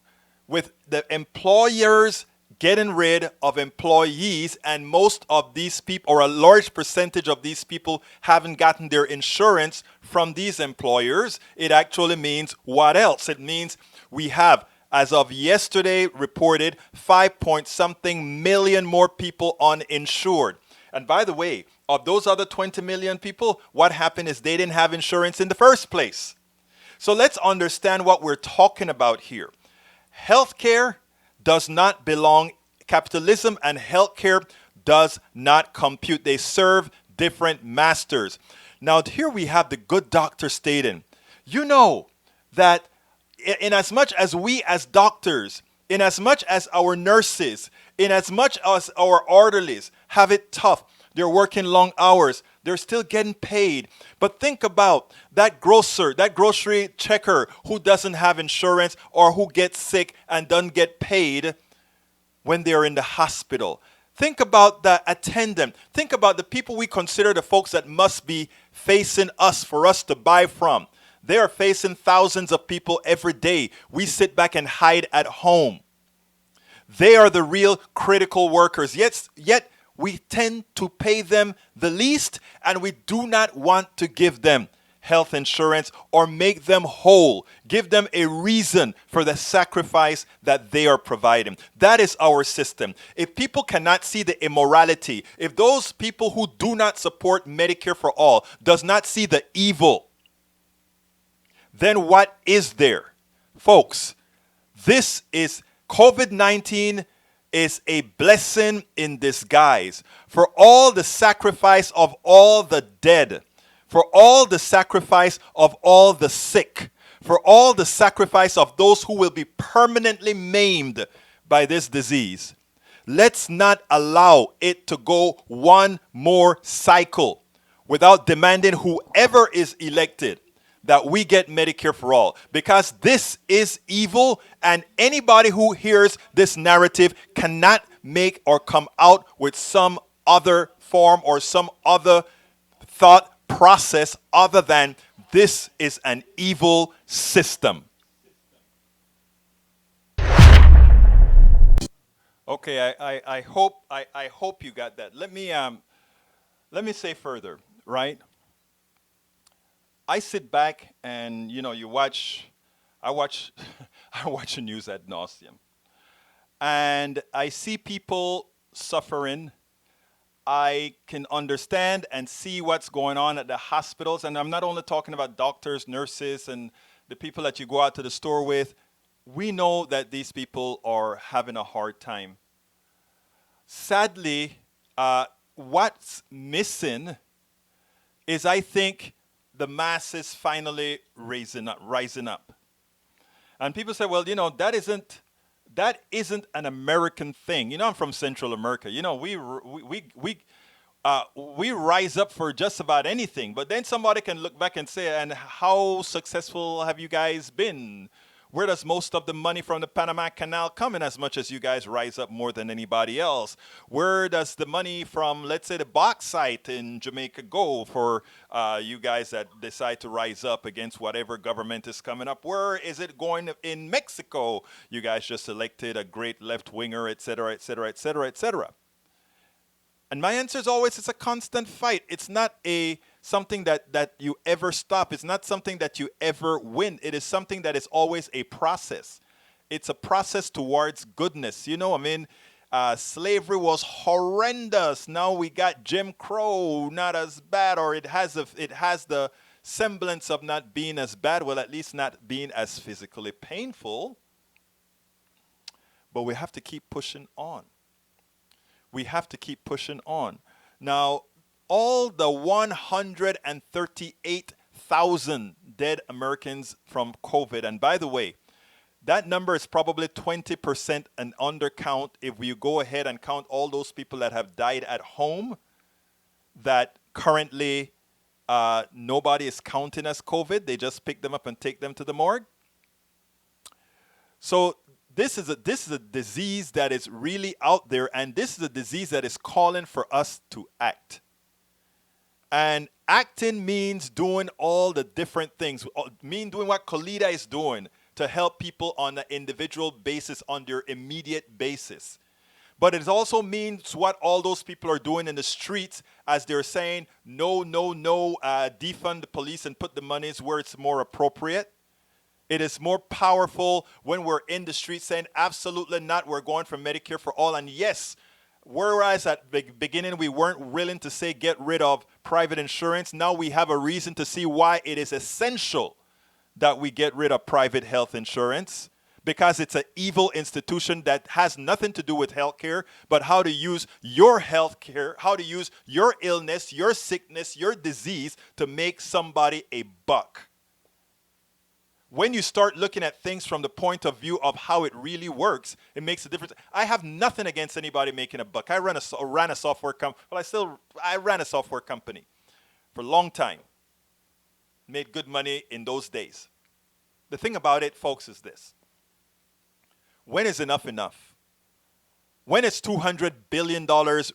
with the employers getting rid of employees, and most of these people, or a large percentage of these people, haven't gotten their insurance from these employers. It actually means what else? It means we have, as of yesterday, reported 5-point-something million more people uninsured. And by the way, of those other 20 million people, what happened is they didn't have insurance in the first place. So let's understand what we're talking about here. Healthcare does not belong. Capitalism and healthcare does not compute. They serve different masters. Now, here we have the good doctor stating, you know that in as much as we as doctors, in as much as our nurses, in as much as our orderlies have it tough, they're working long hours, they're still getting paid. But think about that grocer, that grocery checker who doesn't have insurance or who gets sick and doesn't get paid when they're in the hospital. Think about the attendant. Think about the people we consider the folks that must be facing us for us to buy from. They are facing thousands of people every day. We sit back and hide at home. They are the real critical workers. Yet we tend to pay them the least, and we do not want to give them health insurance or make them whole, give them a reason for the sacrifice that they are providing. That is our system. If people cannot see the immorality, if those people who do not support Medicare for All does not see the evil, then what is there? Folks, this is COVID-19 is a blessing in disguise for all the sacrifice of all the dead, for all the sacrifice of all the sick, for all the sacrifice of those who will be permanently maimed by this disease. Let's not allow it to go one more cycle without demanding whoever is elected that we get Medicare for All, because this is evil, and anybody who hears this narrative cannot make or come out with some other form or some other thought process other than this is an evil system. Okay, I hope you got that. Let me say further, right? I sit back and I watch the news ad nauseum, and I see people suffering. I can understand and see what's going on at the hospitals, and I'm not only talking about doctors, nurses, and the people that you go out to the store with. We know that these people are having a hard time. Sadly, what's missing is, I think, the masses finally rising up. And people say, well, that isn't an American thing. I'm from Central America. We rise up for just about anything. But then somebody can look back and say, and how successful have you guys been? Where does most of the money from the Panama Canal come in, as much as you guys rise up more than anybody else? Where does the money from, let's say, the bauxite in Jamaica go for you guys that decide to rise up against whatever government is coming up? Where is it going in Mexico? You guys just elected a great left-winger, et cetera, et cetera, et cetera, et cetera. And my answer is always, it's a constant fight. It's not something that you ever stop. It's not something that you ever win. It is something that is always a process. It's a process towards goodness. Slavery was horrendous. Now we got Jim Crow, not as bad, or it has the semblance of not being as bad. Well, at least not being as physically painful. But we have to keep pushing on. We have to keep pushing on. Now, all the 138,000 dead Americans from COVID, and by the way, that number is probably 20% an undercount if you go ahead and count all those people that have died at home that currently nobody is counting as COVID. They just pick them up and take them to the morgue. So this is a disease that is really out there, and this is a disease that is calling for us to act. And acting means doing all the different things, doing what Caletta is doing to help people on an individual basis, on their immediate basis. But it also means what all those people are doing in the streets, as they're saying, no, defund the police and put the monies where it's more appropriate. It is more powerful when we're in the streets saying, absolutely not, we're going for Medicare for all. And yes, whereas at the beginning we weren't willing to say get rid of private insurance, now we have a reason to see why it is essential that we get rid of private health insurance, because it's an evil institution that has nothing to do with healthcare, but how to use your healthcare, how to use your illness, your sickness, your disease to make somebody a buck. When you start looking at things from the point of view of how it really works, it makes a difference. I have nothing against anybody making a buck. I ran a software company. Well, I ran a software company for a long time. Made good money in those days. The thing about it, folks, is this. When is enough enough? When is $200 billion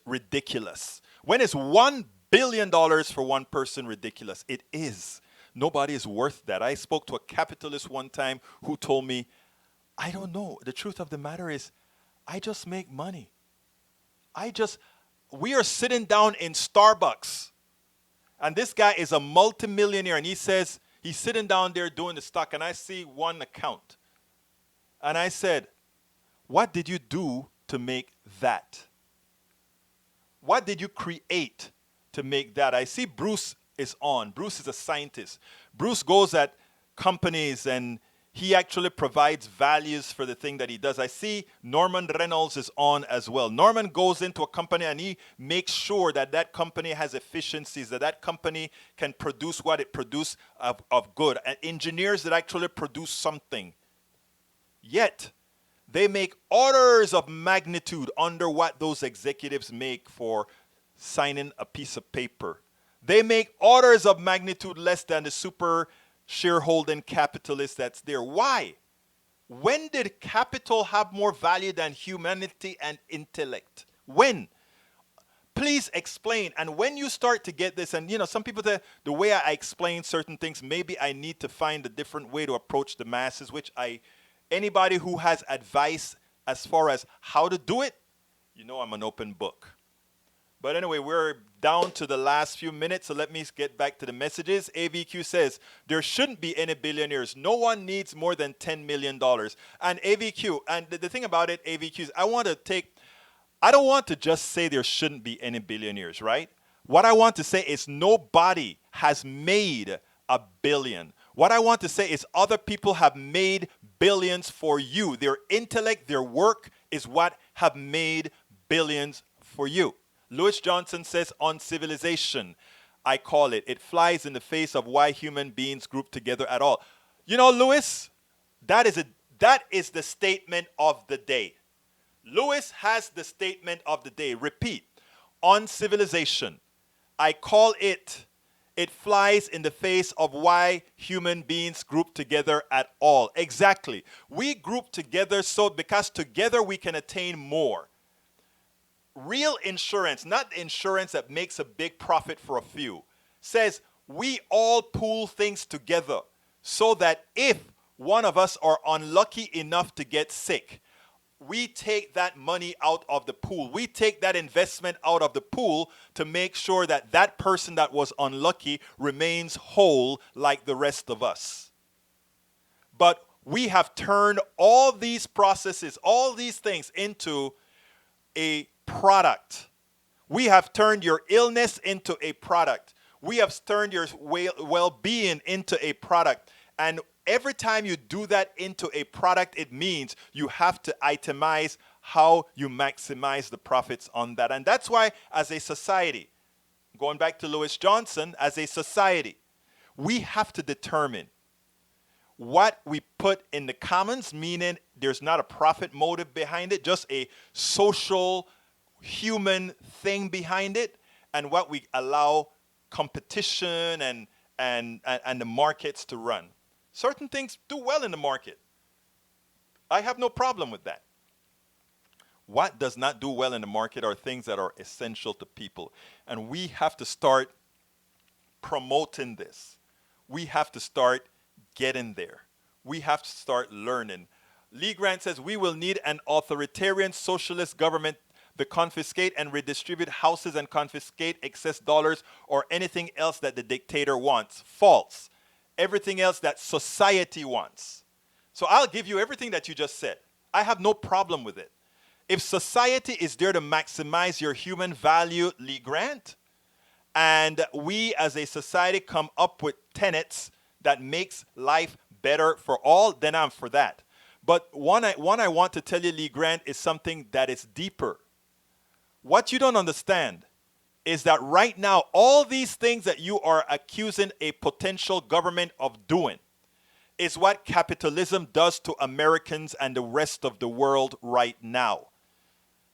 ridiculous? When is $1 billion for one person ridiculous? It is. Nobody is worth that. I spoke to a capitalist one time who told me, I don't know. The truth of the matter is, I just make money. We are sitting down in Starbucks, and this guy is a multimillionaire, and he says, he's sitting down there doing the stock, and I see one account. And I said, what did you do to make that? What did you create to make that? I see Bruce is on. Bruce is a scientist. Bruce goes at companies and he actually provides values for the thing that he does. I see Norman Reynolds is on as well. Norman goes into a company and he makes sure that that company has efficiencies, that company can produce what it produces of good, and engineers that actually produce something. Yet, they make orders of magnitude under what those executives make for signing a piece of paper. They make orders of magnitude less than the super shareholding capitalist that's there. Why? When did capital have more value than humanity and intellect? When? Please explain. And when you start to get this, and some people say the way I explain certain things, maybe I need to find a different way to approach the masses, anybody who has advice as far as how to do it, I'm an open book. But anyway, we're down to the last few minutes, so let me get back to the messages. AVQ says, there shouldn't be any billionaires. No one needs more than $10 million. And AVQ, and the thing about it, AVQ, is I don't want to just say there shouldn't be any billionaires, right? What I want to say is nobody has made a billion. What I want to say is other people have made billions for you. Their intellect, their work is what have made billions for you. Lewis Johnson says, on civilization, I call it. It flies in the face of why human beings group together at all. You know, Lewis, that is the statement of the day. Lewis has the statement of the day. Repeat. On civilization, I call it. It flies in the face of why human beings group together at all. Exactly. We group together because together we can attain more. Real insurance, not insurance that makes a big profit for a few, says we all pool things together so that if one of us are unlucky enough to get sick, we take that money out of the pool. We take that investment out of the pool to make sure that that person that was unlucky remains whole like the rest of us. But we have turned all these processes, all these things into a product. We have turned your illness into a product. We have turned your well-being into a product. And every time you do that into a product, it means you have to itemize how you maximize the profits on that. And that's why, as a society, going back to Lewis Johnson, as a society, we have to determine what we put in the commons, meaning there's not a profit motive behind it, just a social, human thing behind it, and what we allow competition and the markets to run. Certain things do well in the market. I have no problem with that. What does not do well in the market are things that are essential to people. And we have to start promoting this. We have to start getting there. We have to start learning. Lee Grant says, we will need an authoritarian socialist government that confiscate and redistribute houses and confiscate excess dollars or anything else that the dictator wants. False. Everything else that society wants. So I'll give you everything that you just said. I have no problem with it. If society is there to maximize your human value, Lee Grant, and we as a society come up with tenets that makes life better for all, then I'm for that. But one I want to tell you, Lee Grant, is something that is deeper. What you don't understand is that right now, all these things that you are accusing a potential government of doing is what capitalism does to Americans and the rest of the world right now.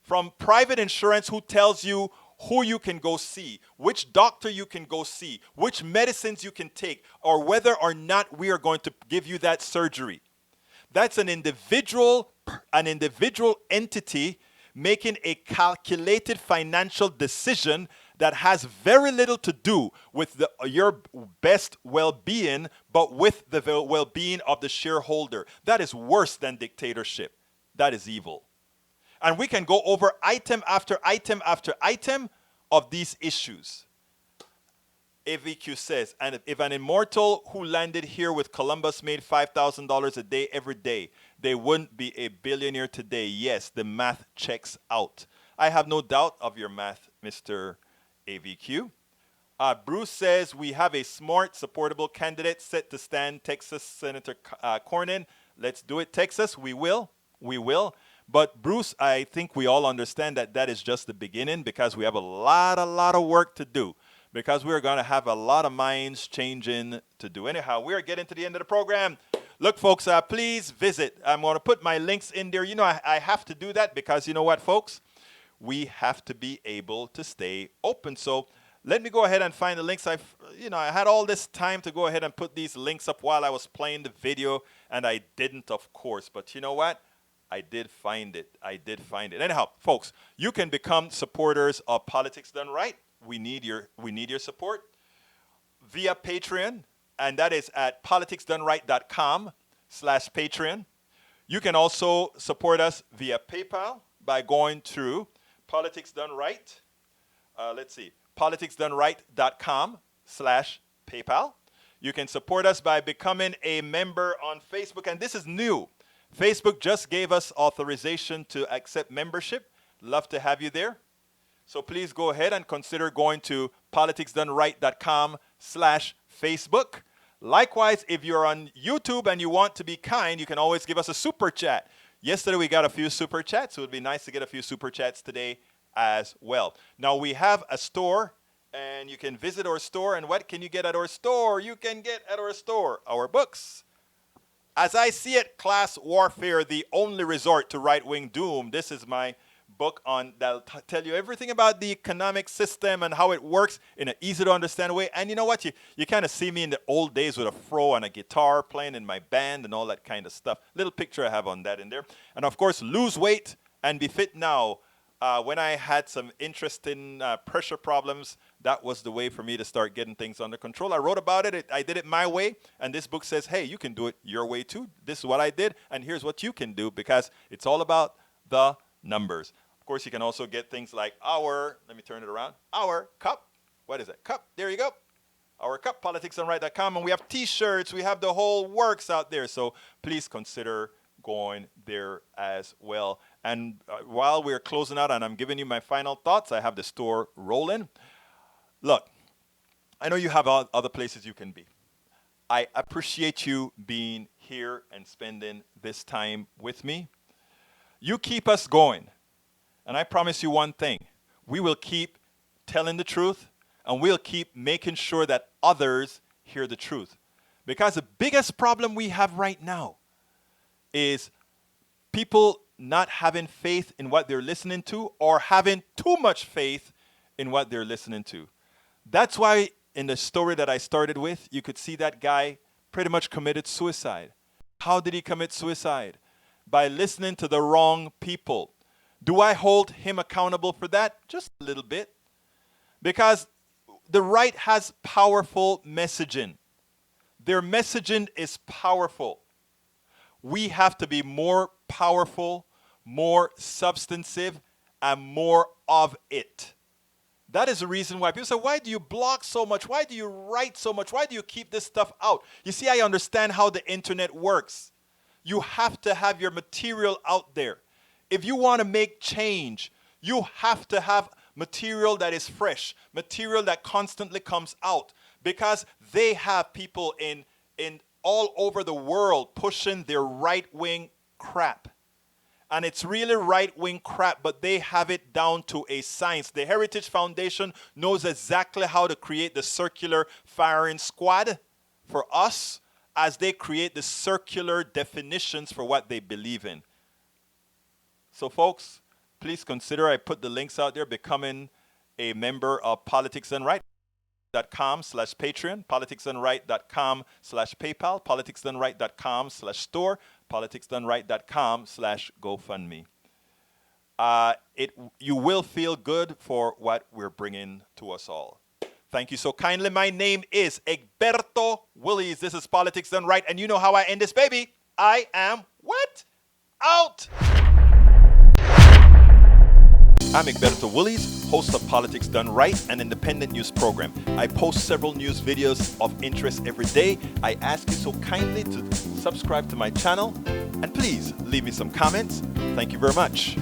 From private insurance, who tells you who you can go see, which doctor you can go see, which medicines you can take, or whether or not we are going to give you that surgery. That's an individual entity making a calculated financial decision that has very little to do with your best well-being, but with the well-being of the shareholder. That is worse than dictatorship. That is evil. And we can go over item after item after item of these issues. AVQ says, and if an immortal who landed here with Columbus made $5,000 a day every day, they wouldn't be a billionaire today. Yes, the math checks out. I have no doubt of your math, Mr. AVQ. Bruce says, we have a smart, supportable candidate set to stand, Texas Senator Cornyn. Let's do it, Texas. We will. We will. But Bruce, I think we all understand that that is just the beginning, because we have a lot of work to do, because we're going to have a lot of minds changing to do. Anyhow, we're getting to the end of the program. Look, folks, please visit. I'm going to put my links in there. You know, I have to do that because you know what, folks? We have to be able to stay open. So let me go ahead and find the links. I had all this time to go ahead and put these links up while I was playing the video, and I didn't, of course. But you know what? I did find it. I did find it. Anyhow, folks, you can become supporters of Politics Done Right. We need your support via Patreon, and that is at politicsdoneright.com/Patreon. You can also support us via PayPal by going through Politics Done Right. Let's see, politicsdoneright.com/PayPal. You can support us by becoming a member on Facebook, and this is new. Facebook just gave us authorization to accept membership. Love to have you there. So please go ahead and consider going to politicsdoneright.com/Facebook. Likewise, if you're on YouTube and you want to be kind, you can always give us a super chat. Yesterday we got a few super chats. So it would be nice to get a few super chats today as well. Now we have a store, and you can visit our store. And what can you get at our store? You can get at our store our books. As I See It, Class Warfare, the Only Resort to Right-Wing Doom. This is my book that'll tell you everything about the economic system and how it works in an easy-to-understand way. And you know what? You kind of see me in the old days with a fro and a guitar playing in my band and all that kind of stuff. Little picture I have on that in there. And, of course, Lose Weight and Be Fit Now. When I had some interesting pressure problems, that was the way for me to start getting things under control. I wrote about it. I did it my way. And this book says, hey, you can do it your way too. This is what I did. And here's what you can do, because it's all about the numbers. Of course, you can also get things like let me turn it around, our cup. What is it? Cup. There you go. Our cup, politicsdoneright.com. And we have T-shirts. We have the whole works out there. So please consider going there as well. And while we're closing out and I'm giving you my final thoughts, I have the store rolling. Look, I know you have other places you can be. I appreciate you being here and spending this time with me. You keep us going. And I promise you one thing. We will keep telling the truth, and we'll keep making sure that others hear the truth. Because the biggest problem we have right now is people not having faith in what they're listening to, or having too much faith in what they're listening to. That's why in the story that I started with, you could see that guy pretty much committed suicide. How did he commit suicide? By listening to the wrong people. Do I hold him accountable for that? Just a little bit. Because the right has powerful messaging. Their messaging is powerful. We have to be more powerful, more substantive, and more of it. That is the reason why people say, why do you blog so much? Why do you write so much? Why do you keep this stuff out? You see, I understand how the internet works. You have to have your material out there. If you want to make change, you have to have material that is fresh, material that constantly comes out, because they have people in all over the world pushing their right-wing crap. And it's really right-wing crap, but they have it down to a science. The Heritage Foundation knows exactly how to create the circular firing squad for us as they create the circular definitions for what they believe in. So, folks, please consider, I put the links out there, becoming a member of Politics Done Right. politicsdoneright.com/Patreon, politicsdoneright.com/PayPal, politicsdoneright.com/store, politicsdoneright.com/GoFundMe. You will feel good for what we're bringing to us all. Thank you so kindly. My name is Egberto Willies. This is Politics Done Right, and you know how I end this, baby. I am what? Out! I'm Egberto Willies, host of Politics Done Right, an independent news program. I post several news videos of interest every day. I ask you so kindly to subscribe to my channel, and please leave me some comments. Thank you very much.